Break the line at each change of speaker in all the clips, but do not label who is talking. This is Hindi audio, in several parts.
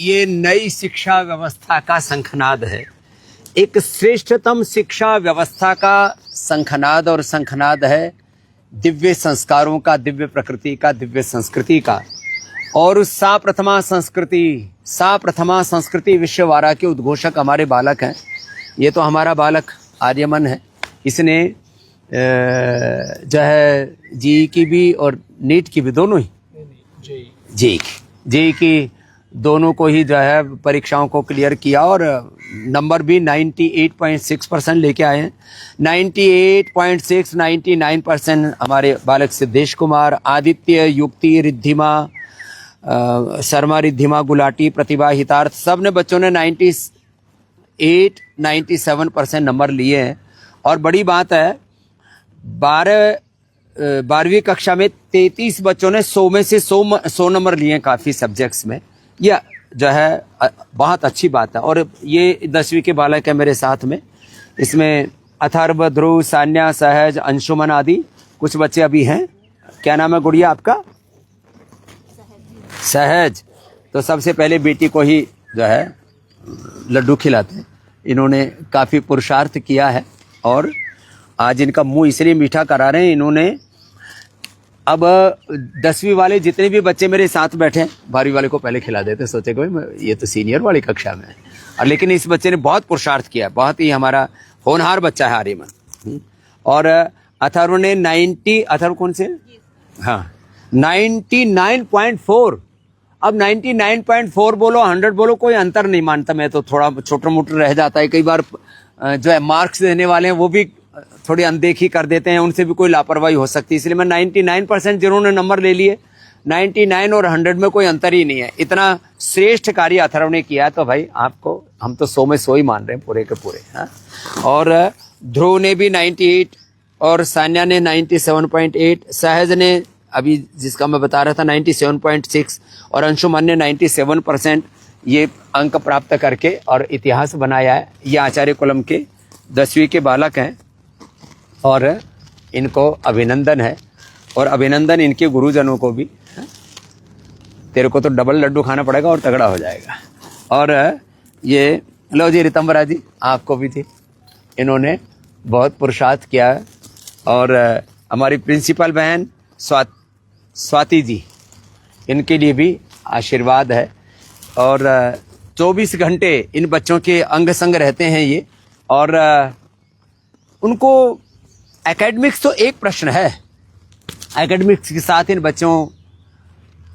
ये नई शिक्षा व्यवस्था का शंखनाद है। एक श्रेष्ठतम शिक्षा व्यवस्था का शंखनाद और शंखनाद है दिव्य संस्कारों का, दिव्य प्रकृति का, दिव्य संस्कृति का। और उस सा प्रथमा संस्कृति विश्ववारा के उद्घोषक हमारे बालक हैं। ये तो हमारा बालक आर्यमन है। इसने जो है जी की भी और नीट की भी, दोनों ही जी की दोनों को ही जो है परीक्षाओं को क्लियर किया और नंबर भी 98.6% लेके आए हैं। 98.6, 99% हमारे बालक सिद्धेश कुमार, आदित्य, युक्ति, रिद्धिमा, शर्मा, रिद्धिमा, गुलाटी, प्रतिभा, हितार्थ, सब ने बच्चों ने 98, 97% नंबर लिए हैं। और बड़ी बात है 12वीं कक्षा में 33 बच्चों ने 100 में से 100 नंबर लिए हैं काफ़ी सब्जेक्ट्स में। यह जो है बहुत अच्छी बात है। और ये 10वीं के बालक है मेरे साथ में। इसमें अथर्व, ध्रुव, सान्या, सहज, अंशुमन आदि कुछ बच्चे अभी हैं। क्या नाम है गुड़िया आपका? सहज। तो सबसे पहले बेटी को ही जो है लड्डू खिलाते हैं। इन्होंने काफ़ी पुरुषार्थ किया है और आज इनका मुंह इसलिए मीठा करा रहे हैं। इन्होंने अब 10वीं वाले जितने भी बच्चे मेरे साथ बैठे हैं, 12वीं वाले को पहले खिला देते, सोचे कि ये तो सीनियर वाली कक्षा में है। और लेकिन इस बच्चे ने बहुत पुरुषार्थ किया, बहुत ही हमारा होनहार बच्चा है आर्यमन। और अथर्व ने 90, अथर्व कौन से? हाँ 99.4। अब 99.4 बोलो 100 बोलो कोई अंतर नहीं मानता। मैं तो थोड़ा छोटा मोटा रह जाता है कई बार। जो है मार्क्स देने वाले हैं वो भी थोड़ी अनदेखी कर देते हैं, उनसे भी कोई लापरवाही हो सकती है। इसलिए मैं 99% जिन्होंने नंबर ले लिए, 99 और 100 में कोई अंतर ही नहीं है। इतना श्रेष्ठ कार्य अथर्व ने किया तो भाई आपको हम तो 100 में 100 ही मान रहे हैं पूरे के पूरे। हाँ? और ध्रुव ने भी 98 और सान्या ने 97.8, सहज ने अभी जिसका मैं बता रहा था 97.6 और अंशुमन ने 97% ये अंक प्राप्त करके और इतिहास बनाया है। ये आचार्य कुलम के 10वीं के बालक हैं और इनको अभिनंदन है। और अभिनंदन इनके गुरुजनों को भी। तेरे को तो डबल लड्डू खाना पड़ेगा और तगड़ा हो जाएगा। और ये लो जी रितंबरा जी, आपको भी थी। इन्होंने बहुत पुरुषार्थ किया है। और हमारी प्रिंसिपल बहन स्वाति जी, इनके लिए भी आशीर्वाद है। और 24 घंटे इन बच्चों के अंग संग रहते हैं ये। और उनको एकेडमिक्स तो एक प्रश्न है, एकेडमिक्स के साथ इन बच्चों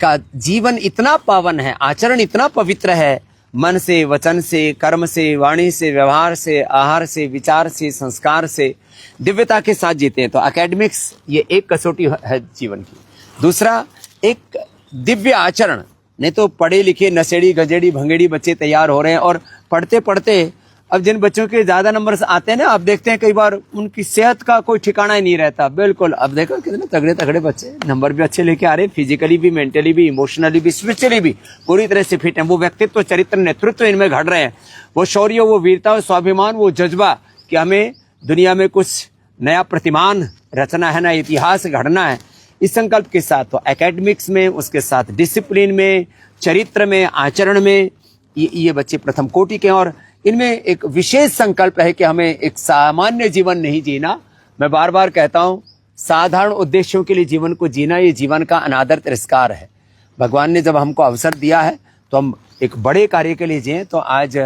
का जीवन इतना पावन है, आचरण इतना पवित्र है, मन से, वचन से, कर्म से, वाणी से, व्यवहार से, आहार से, विचार से, संस्कार से दिव्यता के साथ जीते हैं। तो एकेडमिक्स ये एक कसौटी है जीवन की। दूसरा एक दिव्य आचरण। नहीं तो पढ़े लिखे नशेड़ी गजेड़ी भंगेड़ी बच्चे तैयार हो रहे हैं। और पढ़ते पढ़ते अब जिन बच्चों के ज्यादा नंबर आते हैं ना, आप देखते हैं कई बार उनकी सेहत का कोई ठिकाना ही नहीं रहता। बिल्कुल अब देखो कितने तगड़े तगड़े बच्चे नंबर भी अच्छे लेके आ रहे हैं, फिजिकली भी, मेंटली भी, इमोशनली भी, स्पिरिचुअली भी पूरी तरह से फिट है। वो व्यक्तित्व, चरित्र, नेतृत्व इनमें घड़ रहे हैं। वो शौर्य, वो वीरता, वो स्वाभिमान, वो जज्बा कि हमें दुनिया में कुछ नया प्रतिमान रचना है, ना इतिहास गढ़ना है, इस संकल्प के साथ। तो एकेडमिक्स में, उसके साथ डिसिप्लिन में, चरित्र में, आचरण में ये बच्चे प्रथम कोटि के हैं। और इनमें एक विशेष संकल्प है कि हमें एक सामान्य जीवन नहीं जीना। मैं बार बार कहता हूं, साधारण उद्देश्यों के लिए जीवन को जीना ये जीवन का अनादर तिरस्कार है। भगवान ने जब हमको अवसर दिया है तो हम एक बड़े कार्य के लिए जिए। तो आज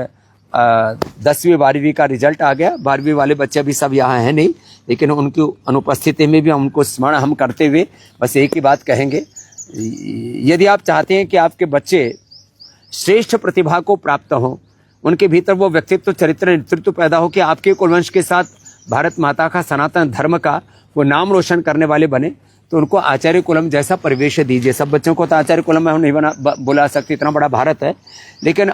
10वीं 12वीं का रिजल्ट आ गया। 12वीं वाले बच्चे अभी सब यहाँ हैं नहीं, लेकिन उनकी अनुपस्थिति में भी हम उनको स्मरण हम करते हुए बस एक ही बात कहेंगे, यदि आप चाहते हैं कि आपके बच्चे श्रेष्ठ प्रतिभा को प्राप्त हों, उनके भीतर वो व्यक्तित्व, चरित्र, नेतृत्व पैदा हो कि आपके कुलवंश के साथ भारत माता का, सनातन धर्म का वो नाम रोशन करने वाले बने, तो उनको आचार्य कुलम जैसा परिवेश दीजिए। सब बच्चों को तो आचार्य कुलम में हम नहीं बुला सकते, इतना बड़ा भारत है। लेकिन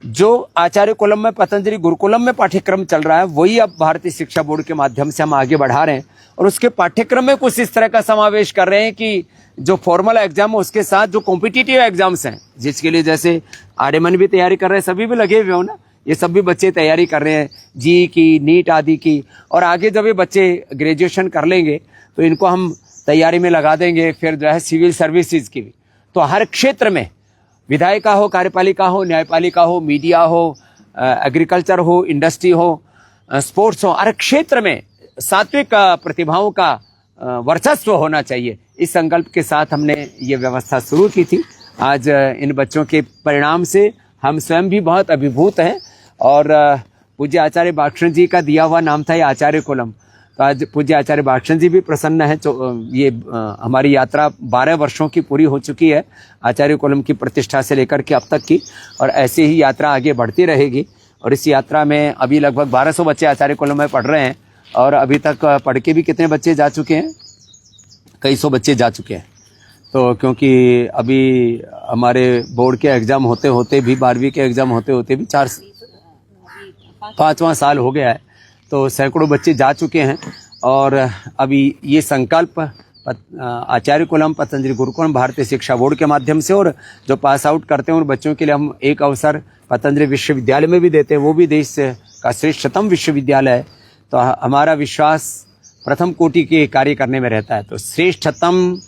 जो आचार्य कुलम में, पतंजलि गुरुकुलम में पाठ्यक्रम चल रहा है, वही अब भारतीय शिक्षा बोर्ड के माध्यम से हम आगे बढ़ा रहे हैं। और उसके पाठ्यक्रम में कुछ इस तरह का समावेश कर रहे हैं कि जो फॉर्मल एग्जाम है उसके साथ जो कॉम्पिटिटिव एग्जाम्स हैं, जिसके लिए जैसे आर्यमन भी तैयारी कर रहे हैं, सभी भी लगे हुए हो ना, ये सब भी बच्चे तैयारी कर रहे हैं जी की, नीट आदि की। और आगे जब ये बच्चे ग्रेजुएशन कर लेंगे तो इनको हम तैयारी में लगा देंगे, फिर जो है सिविल सर्विसेज की भी। तो हर क्षेत्र में विधायिका हो, कार्यपालिका हो, न्यायपालिका हो, मीडिया हो, एग्रीकल्चर हो, इंडस्ट्री हो, स्पोर्ट्स हो, हर क्षेत्र में सात्विक प्रतिभाओं का वर्चस्व होना चाहिए। इस संकल्प के साथ हमने ये व्यवस्था शुरू की थी। आज इन बच्चों के परिणाम से हम स्वयं भी बहुत अभिभूत हैं और पूज्य आचार्य बालकृष्ण जी का दिया हुआ नाम था ये आचार्य कुलम। तो आज पूज्य आचार्य बालकृष्ण जी भी प्रसन्न है। ये हमारी यात्रा 12 वर्षों की पूरी हो चुकी है आचार्य कुलम की प्रतिष्ठा से लेकर के अब तक की, और ऐसे ही यात्रा आगे बढ़ती रहेगी। और इस यात्रा में अभी लगभग 1200 बच्चे आचार्य कुलम में पढ़ रहे हैं और अभी तक पढ़ के भी कितने बच्चे जा चुके हैं, कई सौ बच्चे जा चुके हैं। तो क्योंकि अभी हमारे बोर्ड के एग्ज़ाम होते होते भी, 12वीं के एग्ज़ाम होते होते भी 5वां साल हो गया है, तो सैकड़ों बच्चे जा चुके हैं। और अभी ये संकल्प आचार्य कुलम, पतंजलि गुरुकुलम, भारतीय शिक्षा बोर्ड के माध्यम से, और जो पास आउट करते हैं उन बच्चों के लिए हम एक अवसर पतंजलि विश्वविद्यालय में भी देते हैं, वो भी देश का श्रेष्ठतम विश्वविद्यालय है। तो हमारा विश्वास प्रथम कोटि के कार्य करने में रहता है। तो श्रेष्ठतम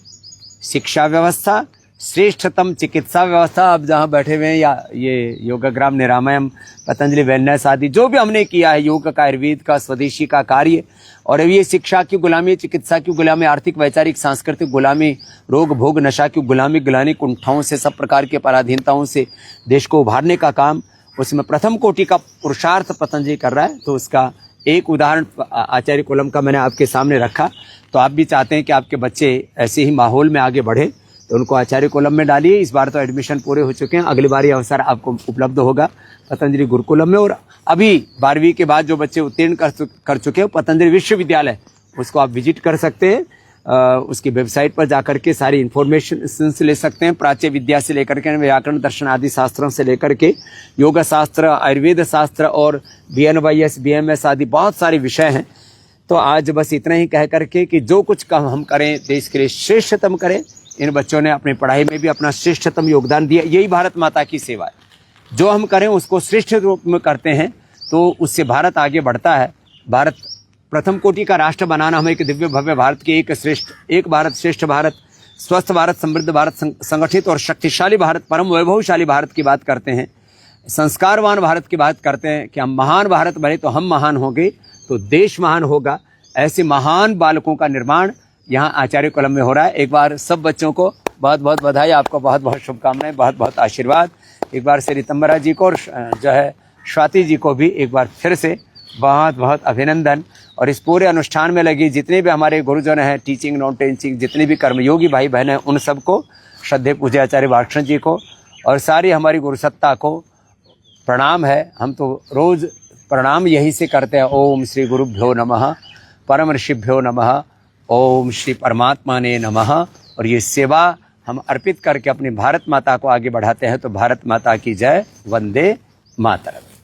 शिक्षा व्यवस्था, श्रेष्ठतम चिकित्सा व्यवस्था, अब जहाँ बैठे हुए हैं या ये योगाग्राम, निरामयम, पतंजलि वेलनेस आदि जो भी हमने किया है, योग का, आयुर्वेद का, स्वदेशी का कार्य, और अब ये शिक्षा की गुलामी, चिकित्सा की गुलामी, आर्थिक वैचारिक सांस्कृतिक गुलामी, रोग भोग नशा की गुलामी, गिलानी कुंठाओं से, सब प्रकार के पराधीनताओं से देश को उभारने का काम, उसमें प्रथम कोटि का पुरुषार्थ पतंजलि कर रहा है। तो उसका एक उदाहरण आचार्य कुलम का मैंने आपके सामने रखा। तो आप भी चाहते हैं कि आपके बच्चे ऐसे ही माहौल में आगे बढ़े, तो उनको आचार्य कुलम में डालिए। इस बार तो एडमिशन पूरे हो चुके हैं, अगली बार ये अवसर आपको उपलब्ध होगा पतंजलि गुरुकुलम में। और अभी 12वीं के बाद जो बच्चे उत्तीर्ण कर चुके हैं, पतंजलि विश्वविद्यालय, उसको आप विजिट कर सकते हैं। उसकी वेबसाइट पर जाकर के सारी इन्फॉर्मेशन ले सकते हैं, प्राच्य विद्या से लेकर के व्याकरण दर्शन आदि शास्त्रों से लेकर के योग शास्त्र, आयुर्वेद शास्त्र और BNYS, BMS आदि बहुत सारे विषय हैं। तो आज बस इतना ही कह करके कि जो कुछ काम हम करें देश के लिए श्रेष्ठतम करें। इन बच्चों ने अपनी पढ़ाई में भी अपना श्रेष्ठतम योगदान दिया। यही भारत माता की सेवा है। जो हम करें उसको श्रेष्ठ रूप में करते हैं तो उससे भारत आगे बढ़ता है। भारत प्रथम कोटि का राष्ट्र बनाना, हमें एक दिव्य भव्य भारत की एक भारत श्रेष्ठ भारत, स्वस्थ भारत, समृद्ध भारत, संगठित और शक्तिशाली भारत, परम वैभवशाली भारत की बात करते हैं, संस्कारवान भारत की बात करते हैं कि हम महान भारत बने तो हम महान होंगे तो देश महान होगा। ऐसे महान बालकों का निर्माण यहाँ आचार्य कुलम में हो रहा है। एक बार सब बच्चों को बहुत बहुत बधाई, आपको बहुत बहुत शुभकामनाएं, बहुत बहुत आशीर्वाद। एक बार श्री तम्बरा जी को और जो है स्वाति जी को भी एक बार फिर से बहुत बहुत अभिनंदन। और इस पूरे अनुष्ठान में लगी जितने भी हमारे गुरुजन हैं, टीचिंग नॉन टीचिंग, जितने भी कर्मयोगी भाई बहन हैं, उन सबको, श्रद्धेय पूज्य आचार्य बालकृष्ण जी को और सारी हमारी गुरुसत्ता को प्रणाम है। हम तो रोज प्रणाम यहीं से करते हैं। ओम श्री गुरुभ्यो नमः, परम ऋषिभ्यो नमः, ओम श्री परमात्मा ने नमः। और ये सेवा हम अर्पित करके अपनी भारत माता को आगे बढ़ाते हैं। तो भारत माता की जय, वंदे मातरम।